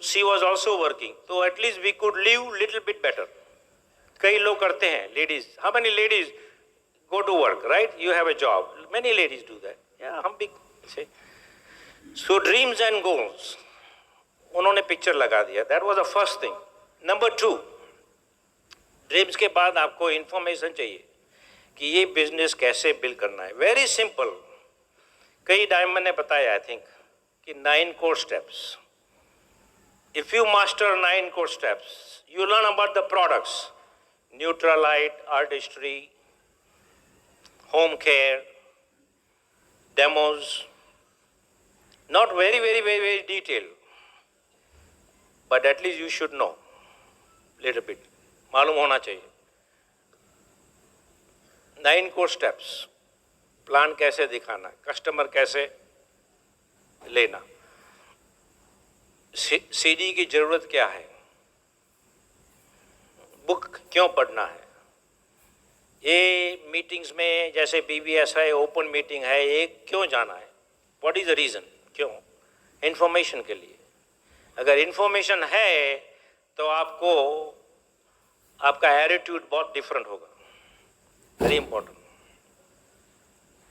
she was also working, so at least we could live little bit better. कई लोग करते हैं, ladies. How many ladies go to work, right? You have a job. Many ladies do that. Yeah, हम भी से. So dreams and goals. उन्होंने picture लगा दिया. That was the first thing. Number 2. Dreams के बाद आपको इंफॉर्मेशन चाहिए कि ये बिजनेस कैसे बिल्ड करना है. Very simple. कई डायमंड ने बताया, आई थिंक, कि 9 core steps. If you master 9 core steps, you learn about the products, Neutralite, artistry, home care, demos. Not very detailed, but at least you should know little bit. मालूम होना चाहिए. 9 core steps. Plan कैसे दिखाना, customer कैसे लेना, CD की जरूरत क्या है, बुक क्यों पढ़ना है, ये मीटिंग्स में जैसे बीबीएस है, ओपन मीटिंग है, ये क्यों जाना है, व्हाट इज द रीज़न, क्यों, इंफॉर्मेशन के लिए. अगर इंफॉर्मेशन है तो आपको आपका एटीट्यूड बहुत डिफरेंट होगा. Very important.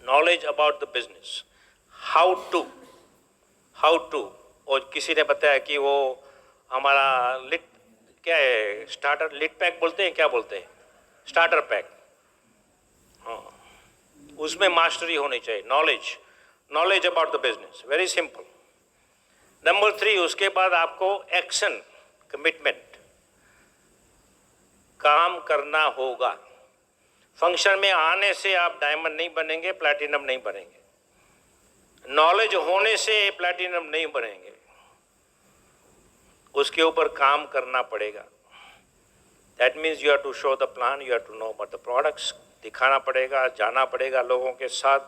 Knowledge about the business, how to. और किसी ने बताया कि वो हमारा लिट क्या है, स्टार्टर लिट पैक बोलते हैं, क्या बोलते हैं, स्टार्टर पैक. हाँ, उसमें मास्टरी होनी चाहिए. Knowledge about the business. Very simple. Number 3, उसके बाद आपको एक्शन, कमिटमेंट, काम करना होगा. फंक्शन में आने से आप डायमंड नहीं बनेंगे, प्लैटिनम नहीं बनेंगे. नॉलेज होने से प्लैटिनम नहीं बनेंगे. उसके ऊपर काम करना पड़ेगा. That means you have to show the plan, you have to know about the products. दिखाना पड़ेगा, जाना पड़ेगा, लोगों के साथ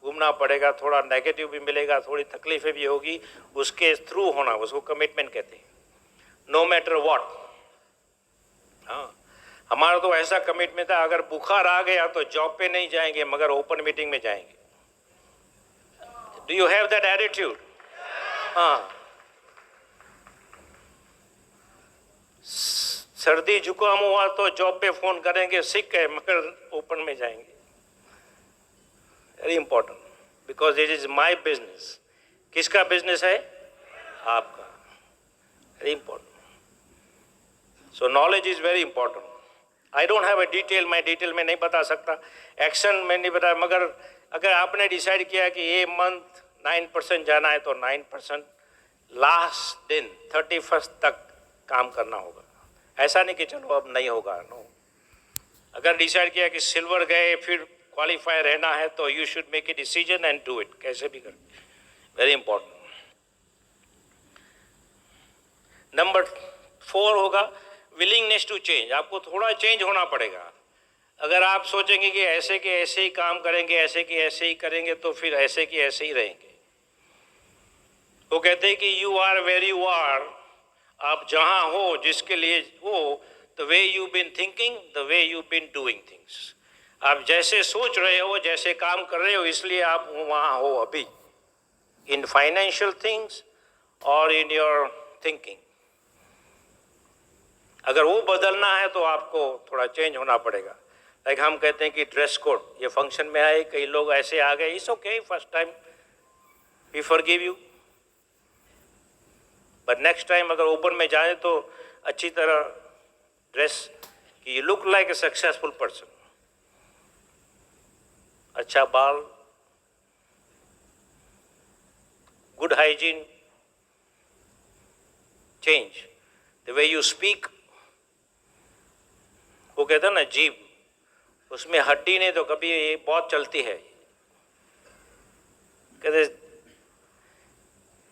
घूमना पड़ेगा. थोड़ा नेगेटिव भी मिलेगा, थोड़ी तकलीफें भी होगी, उसके थ्रू होना, उसको कमिटमेंट कहते हैं. No matter what. हाँ, हमारा तो ऐसा कमिटमेंट था, अगर बुखार आ गया तो जॉब पे नहीं जाएंगे मगर ओपन मीटिंग में जाएंगे. Do you have that attitude? हाँ. सर्दी जुकाम हुआ तो जॉब पे फोन करेंगे, सिक है मगर ओपन में जाएंगे. Very important, because it is my business. किसका बिजनेस है? आपका. Very important. So knowledge is very important. I don't have a detail, मैं डिटेल में नहीं बता सकता, एक्शन में नहीं बता, मगर अगर आपने डिसाइड किया कि ये मंथ 9% जाना है तो 9% लास्ट दिन 31st तक काम करना होगा. ऐसा नहीं कि चलो अब नहीं होगा. नो. अगर डिसाइड किया कि सिल्वर गए फिर क्वालिफाई रहना है तो you should make a decision and do it, कैसे भी कर. Very important. नंबर 4 होगा विलिंगनेस टू चेंज. आपको थोड़ा चेंज होना पड़ेगा. अगर आप सोचेंगे कि ऐसे के ऐसे ही काम करेंगे, ऐसे के ऐसे ही करेंगे, तो फिर ऐसे के ऐसे ही रहेंगे. वो कहते हैं कि you are where you are. आप जहां हो, जिसके लिए हो, the way you been thinking, the way you been doing things. आप जैसे सोच रहे हो, जैसे काम कर रहे हो, इसलिए आप वहां हो अभी, इन फाइनेंशियल थिंग्स और इन योर थिंकिंग. अगर वो बदलना है तो आपको थोड़ा चेंज होना पड़ेगा. लाइक हम कहते हैं कि ड्रेस कोड, ये फंक्शन में आए, कई लोग ऐसे आ गए, it's okay, first time we forgive you, but next time अगर ओपन में जाए तो अच्छी तरह ड्रेस, कि you look like a successful person. अच्छा बाल, good hygiene, change the way you speak. वो कहता है ना, जीभ, उसमें हड्डी नहीं तो कभी ये बहुत चलती है. कहते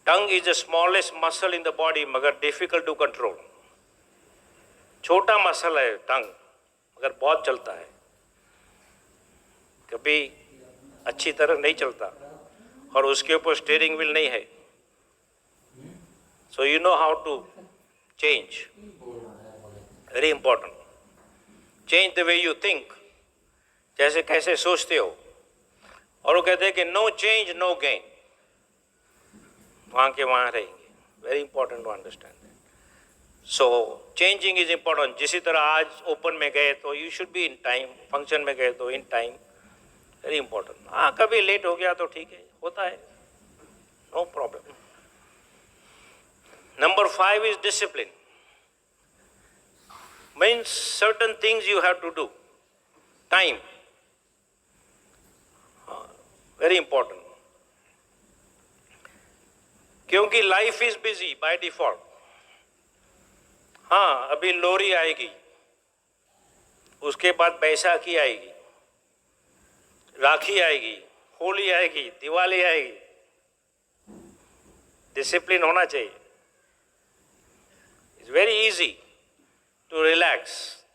tongue is the smallest muscle in the body मगर डिफिकल्ट टू कंट्रोल. छोटा मसल है टंग, मगर बहुत चलता है, कभी अच्छी तरह नहीं चलता, और उसके ऊपर स्टीयरिंग व्हील नहीं है. So you know how to change. Very important. Change the way you think, जैसे कैसे सोचते हो. और वो कहते हैं कि नो चेंज नो गेन. वहाँ के वहाँ रहेंगे. Very important to understand that. So changing is important. जिसी तरह आज ओपन में गए तो you should be in time, function में गए तो in time. Very important. हाँ, कभी लेट हो गया तो ठीक है, होता है, no problem. Number 5 is discipline. Means certain things you have to do. Time. Very important. क्योंकि life is busy by default. हाँ, अभी लोहड़ी आएगी, उसके बाद बैसाखी आएगी, राखी आएगी, होली आएगी, दिवाली आएगी. डिसिप्लिन होना चाहिए. It's very easy to relax.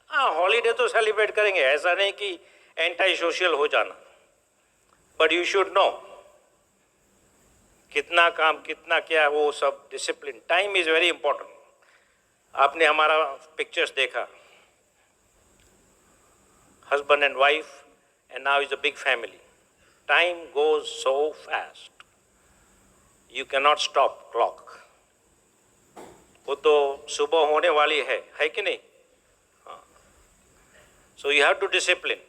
हाँ, हॉलीडे तो सेलिब्रेट करेंगे, ऐसा नहीं कि एंटी सोशल हो जाना, बट यू शुड नो कितना काम कितना क्या, वो सब discipline. Time is very important. आपने हमारा पिक्चर्स देखा, husband and wife, and now is a big family. Time goes so fast, you can not stop clock. वो तो सुबह होने वाली है कि नहीं? हाँ. So you have to discipline.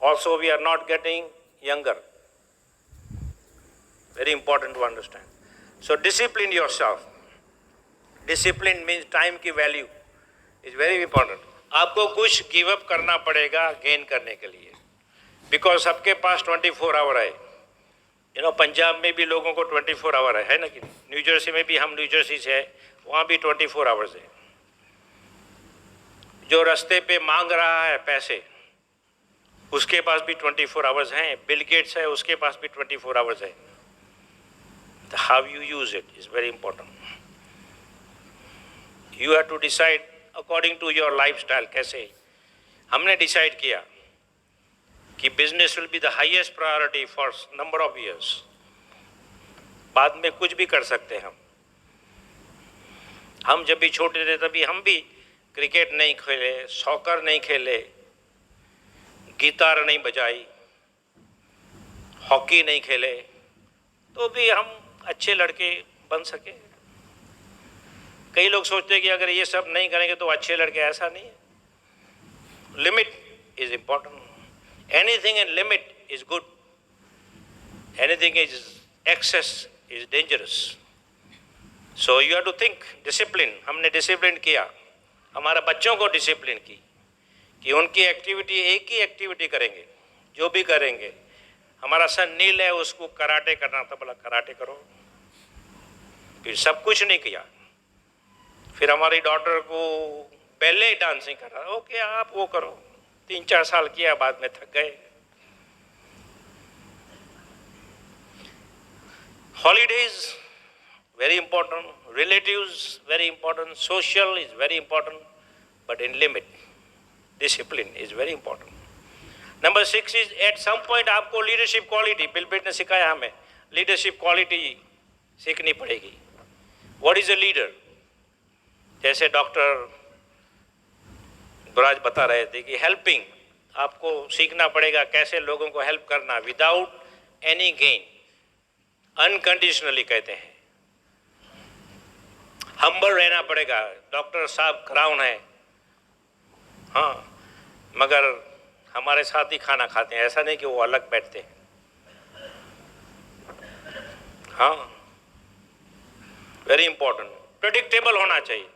Also we are not getting younger. Very important to understand. So discipline yourself. Discipline means time की value is very important. आपको कुछ गिव अप करना पड़ेगा गेन करने के लिए, बिकॉज सबके पास 24 आवर है. यू नो, पंजाब में भी लोगों को 24 आवर है ना कि? न्यू जर्सी में भी, हम न्यू जर्सी से है, वहाँ भी 24 आवर्स है. जो रास्ते पे मांग रहा है पैसे, उसके पास भी 24 आवर्स हैं. बिल गेट्स है, उसके पास भी 24 आवर्स है. How you use it is very important. You have to decide according to your lifestyle. कैसे हमने डिसाइड किया कि business will be the highest priority for number of years. बाद में कुछ भी कर सकते हैं हम जब भी छोटे थे तभी हम भी क्रिकेट नहीं खेले, सॉकर नहीं खेले, गिटार नहीं बजाई, हॉकी नहीं खेले, तो भी हम अच्छे लड़के बन सके. कई लोग सोचते हैं कि अगर ये सब नहीं करेंगे तो अच्छे लड़के, ऐसा नहीं है. Limit is important. Anything in limit is good. Anything is excess is dangerous. So you have to think. Discipline, हमने डिसिप्लिन किया, हमारे बच्चों को डिसिप्लिन की कि उनकी एक्टिविटी, एक ही एक्टिविटी करेंगे, जो भी करेंगे. हमारा सन नील है, उसको कराटे करना था, बोला कराटे करो. फिर सब कुछ नहीं किया. फिर हमारी डॉटर को बैले डांसिंग करना, ओके आप वो करो. 3-4 साल किया, बाद में थक गए. Holidays very important, relatives very important, social is very important, but in limit. Discipline is very important. Number 6 is at some point आपको लीडरशिप क्वालिटी, बिल गेट्स ने सिखाया हमें, लीडरशिप क्वालिटी सीखनी पड़ेगी. What is a leader? जैसे doctor ब्राज बता रहे थे कि हेल्पिंग, आपको सीखना पड़ेगा कैसे लोगों को हेल्प करना विदाउट एनी गेन, अनकंडीशनली कहते हैं. हम्बल रहना पड़ेगा. डॉक्टर साहब क्राउन है, हाँ, मगर हमारे साथ ही खाना खाते हैं, ऐसा नहीं कि वो अलग बैठते हैं. हाँ, वेरी इंपॉर्टेंट. प्रेडिक्टेबल होना चाहिए.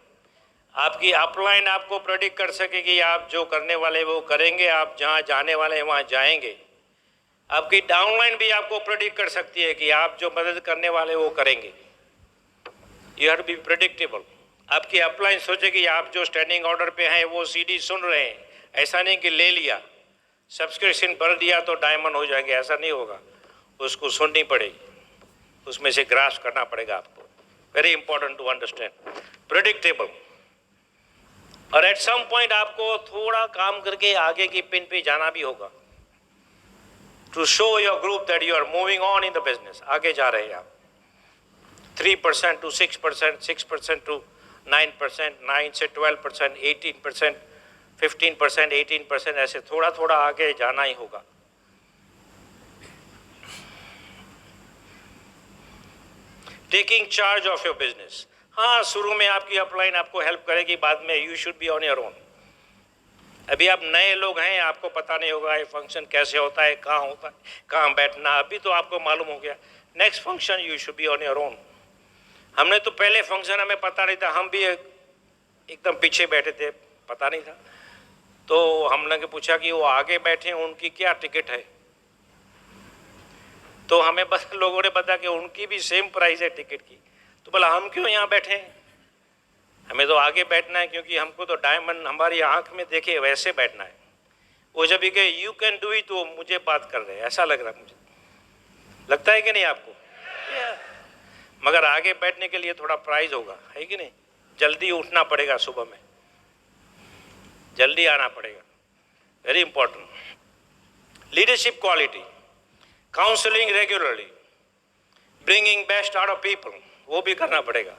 आपकी अपलाइन आपको प्रेडिक्ट कर सके कि आप जो करने वाले वो करेंगे, आप जहाँ जाने वाले हैं वहाँ जाएंगे. आपकी डाउनलाइन भी आपको प्रेडिक्ट कर सकती है कि आप जो मदद करने वाले वो करेंगे. You have to be predictable. आपकी अपलाइन सोचे कि आप जो स्टैंडिंग ऑर्डर पे हैं वो सीडी सुन रहे हैं, ऐसा नहीं कि ले लिया, सब्सक्रिप्शन भर दिया तो डायमंड हो जाएंगे, ऐसा नहीं होगा. उसको सुननी पड़ेगी, उसमें से ग्रास्प करना पड़ेगा आपको. Very important to understand. Predictable. और एट सम पॉइंट आपको थोड़ा काम करके आगे की पिन पे जाना भी होगा, to show your group that you are moving on in the business. आगे जा रहे हैं आप. 3% to 6%, 6% to 9%, 9 से 12%, 18%, 15%, 18%, ऐसे थोड़ा थोड़ा आगे जाना ही होगा. Taking charge of your business. हाँ, शुरू में आपकी अपलाइन आपको हेल्प करेगी, बाद में you should be on your own. अभी आप नए लोग हैं, आपको पता नहीं होगा ये फंक्शन कैसे होता है, कहाँ होता है, कहाँ बैठना, अभी तो आपको मालूम हो गया। Next function you should be on your own. हमने तो पहले फंक्शन हमें पता नहीं था, हम भी एकदम पीछे बैठे थे, पता नहीं था। तो हमने पूछा कि वो आगे बैठे हैं, उनकी क्या टिकट है, तो हमें बस लोगों ने बताया कि उनकी भी सेम प्राइस है टिकट की। तो बोला हम क्यों यहाँ बैठे हैं, हमें तो आगे बैठना है, क्योंकि हमको तो डायमंड हमारी आंख में देखे वैसे बैठना है। वो जब भी कहे यू कैन डू इट, तो मुझे बात कर रहे हैं, ऐसा लग रहा है मुझे, लगता है कि नहीं आपको? मगर आगे बैठने के लिए थोड़ा प्राइस होगा, है कि नहीं? जल्दी उठना पड़ेगा, सुबह में जल्दी आना पड़ेगा, very important. Leadership quality, counselling regularly, bringing best out of people, वो भी करना पड़ेगा।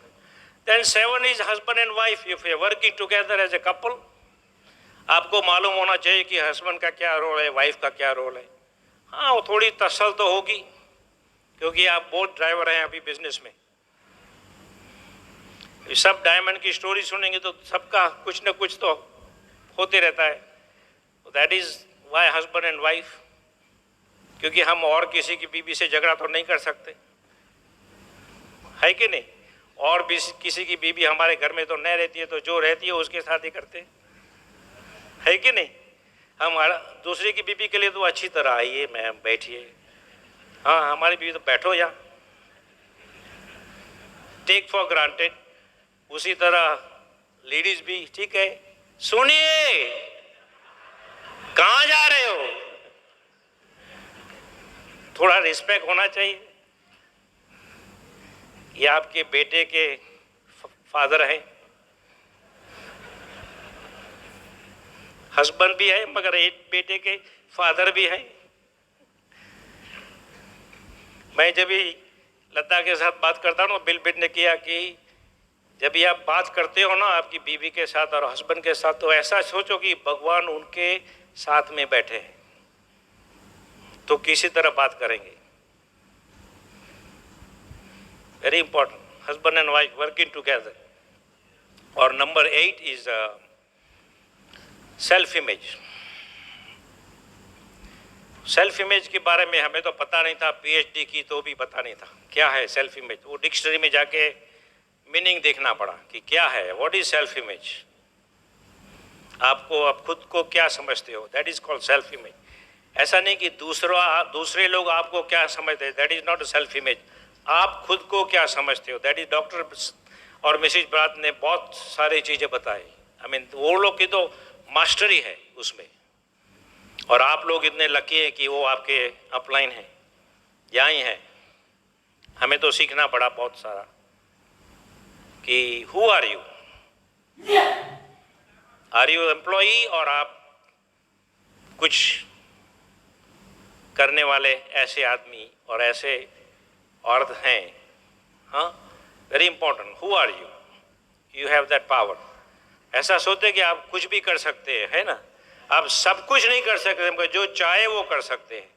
Then 7 is husband and wife. If you are working together as a couple, आपको मालूम होना चाहिए कि हस्बैंड का क्या रोल है, वाइफ का क्या रोल है। हाँ, वो थोड़ी तसल तो होगी, क्योंकि आप बहुत ड्राइवर हैं अभी बिजनेस में। सब डायमंड की स्टोरी सुनेंगे तो सबका कुछ न कुछ तो होते रहता है। That is why husband and wife, क्योंकि हम और किसी की बीवी से झगड़ा तो नहीं कर सकते, है कि नहीं? और भी किसी की बीवी हमारे घर में तो नहीं रहती है, तो जो रहती है उसके साथ ही करते है कि नहीं? हम दूसरे की बीवी के लिए तो अच्छी तरह आइए मैम, बैठिए, हाँ हमारी बीवी तो बैठो यहाँ, टेक फॉर ग्रांटेड। उसी तरह लेडीज भी, ठीक है, सुनिए कहाँ जा रहे हो, थोड़ा रिस्पेक्ट होना चाहिए। ये आपके बेटे के फादर हैं, हस्बैंड भी है, मगर एक बेटे के फादर भी हैं। मैं जब भी लता के साथ बात करता हूँ, बिल बिट ने किया कि जब भी आप बात करते हो ना आपकी बीवी के साथ और हस्बैंड के साथ, तो ऐसा सोचो कि भगवान उनके साथ में बैठे हैं, तो किसी तरह बात करेंगे। Very important, husband and wife working together. और number 8 is self image. Self image के बारे में हमें तो पता नहीं था, पीएचडी की तो भी पता नहीं था क्या है सेल्फ इमेज। वो डिक्शनरी में जाके मीनिंग देखना पड़ा कि क्या है, व्हाट इज सेल्फ इमेज। आपको आप खुद को क्या समझते हो, that is called self image. ऐसा नहीं कि दूसरे लोग आपको क्या समझते हैं, that is not a self image. आप खुद को क्या समझते हो, दैट इज। डॉक्टर और मिसेज ब्रात ने बहुत सारी चीज़ें बताई, आई मीन वो लोग की तो मास्टरी है उसमें, और आप लोग इतने लकी हैं कि वो आपके अपलाइन हैं, यहाँ ही हैं। हमें तो सीखना पड़ा बहुत सारा कि हु आर यू एम्प्लॉई, और आप कुछ करने वाले ऐसे आदमी और ऐसे औरत हैं। हाँ, very important, who are you, you have that power. ऐसा सोचते कि आप कुछ भी कर सकते हैं, है ना? आप सब कुछ नहीं कर सकते, जो चाहे वो कर सकते हैं।